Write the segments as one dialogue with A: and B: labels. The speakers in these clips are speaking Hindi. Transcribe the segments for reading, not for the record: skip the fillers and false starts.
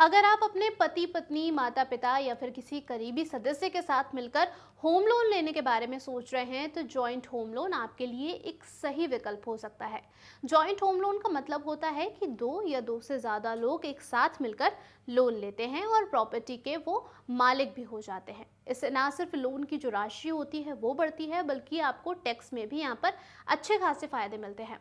A: अगर आप अपने पति पत्नी, माता पिता या फिर किसी करीबी सदस्य के साथ मिलकर होम लोन लेने के बारे में सोच रहे हैं तो जॉइंट होम लोन आपके लिए एक सही विकल्प हो सकता है। जॉइंट होम लोन का मतलब होता है कि दो या दो से ज़्यादा लोग एक साथ मिलकर लोन लेते हैं और प्रॉपर्टी के वो मालिक भी हो जाते हैं। इससे ना सिर्फ लोन की जो राशि होती है वो बढ़ती है, बल्कि आपको टैक्स में भी यहाँ पर अच्छे खासे फायदे मिलते हैं।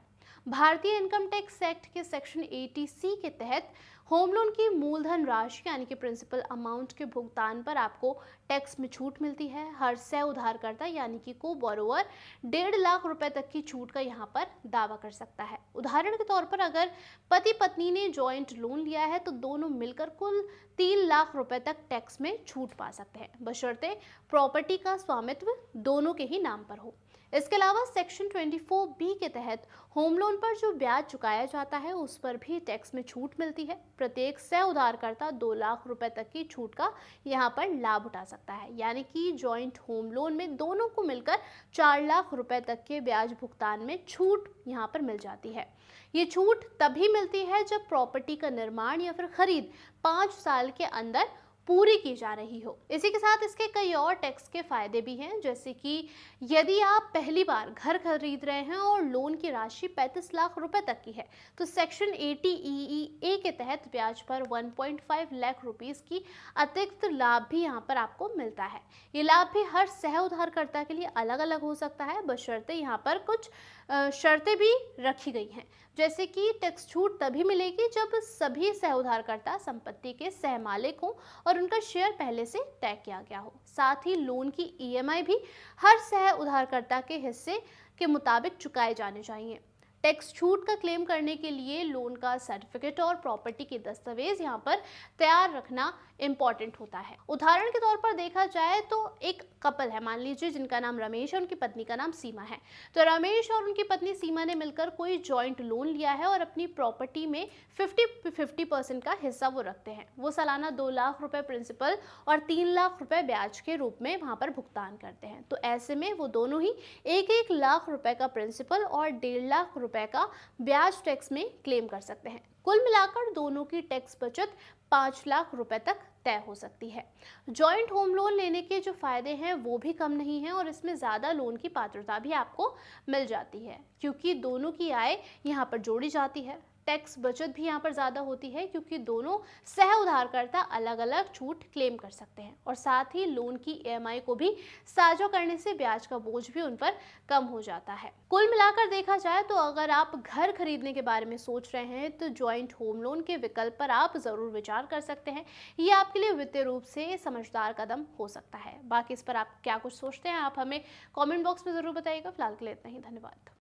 A: भारतीय इनकम टैक्स एक्ट के सेक्शन 80C के तहत होम लोन की मूलधन राशि यानी कि प्रिंसिपल अमाउंट के भुगतान पर आपको टैक्स में छूट मिलती है। हर सह उधारकर्ता यानी कि को बोरोवर 1.5 लाख रुपए तक की छूट का यहाँ पर दावा कर सकता है। उदाहरण के तौर पर अगर पति पत्नी ने जॉइंट लोन लिया है तो दोनों मिलकर कुल 3 लाख रुपए तक टैक्स में छूट पा सकते हैं, बशर्ते प्रॉपर्टी का स्वामित्व दोनों के ही नाम पर हो। इसके अलावा सेक्शन 24B के तहत होम लोन पर जो ब्याज चुकाया जाता है उस पर भी टैक्स में छूट मिलती है। प्रत्येक सह उधारकर्ता 2 लाख रुपए तक की छूट का यहाँ पर लाभ उठा सकता है, यानी कि जॉइंट होम लोन में दोनों को मिलकर 4 लाख रुपए तक के ब्याज भुगतान में छूट यहाँ पर मिल जाती है। ये छूट तभी मिलती है जब प्रॉपर्टी का निर्माण या फिर खरीद 5 साल के अंदर पूरी की जा रही हो। इसी के साथ इसके कई और टैक्स के फायदे भी हैं, जैसे कि यदि आप पहली बार घर खरीद रहे हैं और लोन की राशि 35 लाख रुपए तक की है तो सेक्शन 80EEA के तहत ब्याज पर 1.5 लाख रुपीस की अतिरिक्त लाभ भी यहाँ पर आपको मिलता है। ये लाभ भी हर सह उधारकर्ता के लिए अलग अलग हो सकता है, बशर्ते यहाँ पर कुछ शर्तें भी रखी गई हैं, जैसे कि टैक्स छूट तभी मिलेगी जब सभी सह उधारकर्ता संपत्ति के सह मालिक हों और उनका शेयर पहले से तय किया गया हो। साथ ही लोन की EMI भी हर सह उधारकर्ता के हिस्से के मुताबिक चुकाए जाने चाहिए। टैक्स छूट का क्लेम करने के लिए लोन का सर्टिफिकेट और प्रॉपर्टी के दस्तावेज यहाँ पर तैयार रखना इंपॉर्टेंट होता है। उदाहरण के तौर पर देखा जाए तो एक कपल है, मान लीजिए, जिनका नाम रमेश है, उनकी पत्नी का नाम सीमा है। तो रमेश और उनकी पत्नी सीमा ने मिलकर कोई जॉइंट लोन लिया है और अपनी प्रॉपर्टी में 50% का हिस्सा वो रखते हैं। वो सालाना 2 लाख रुपए प्रिंसिपल और 3 लाख रुपए ब्याज के रूप में वहां पर भुगतान करते हैं। तो ऐसे में वो दोनों ही 1-1 लाख रुपए का प्रिंसिपल और 1.5 लाख रुपए का ब्याज टैक्स में क्लेम कर सकते हैं। कुल मिलाकर दोनों की टैक्स बचत 5 लाख रुपए तक तय हो सकती है। जॉइंट होम लोन लेने के जो फायदे हैं वो भी कम नहीं है और इसमें ज़्यादा लोन की पात्रता भी आपको मिल जाती है, क्योंकि दोनों की आय यहाँ पर जोड़ी जाती है। टैक्स बचत भी यहाँ पर ज़्यादा होती है क्योंकि दोनों सह उधारकर्ता अलग अलग छूट क्लेम कर सकते हैं, और साथ ही लोन की EMI को भी साझा करने से ब्याज का बोझ भी उन पर कम हो जाता है। कुल मिलाकर देखा जाए तो अगर आप घर खरीदने के बारे में सोच रहे हैं तो जॉइंट होम लोन के विकल्प पर आप ज़रूर विचार कर सकते हैं। ये आपके लिए वित्तीय रूप से समझदार कदम हो सकता है। बाकी इस पर आप क्या कुछ सोचते हैं, आप हमें कॉमेंट बॉक्स में ज़रूर बताइएगा। फिलहाल के लिए इतना ही, धन्यवाद।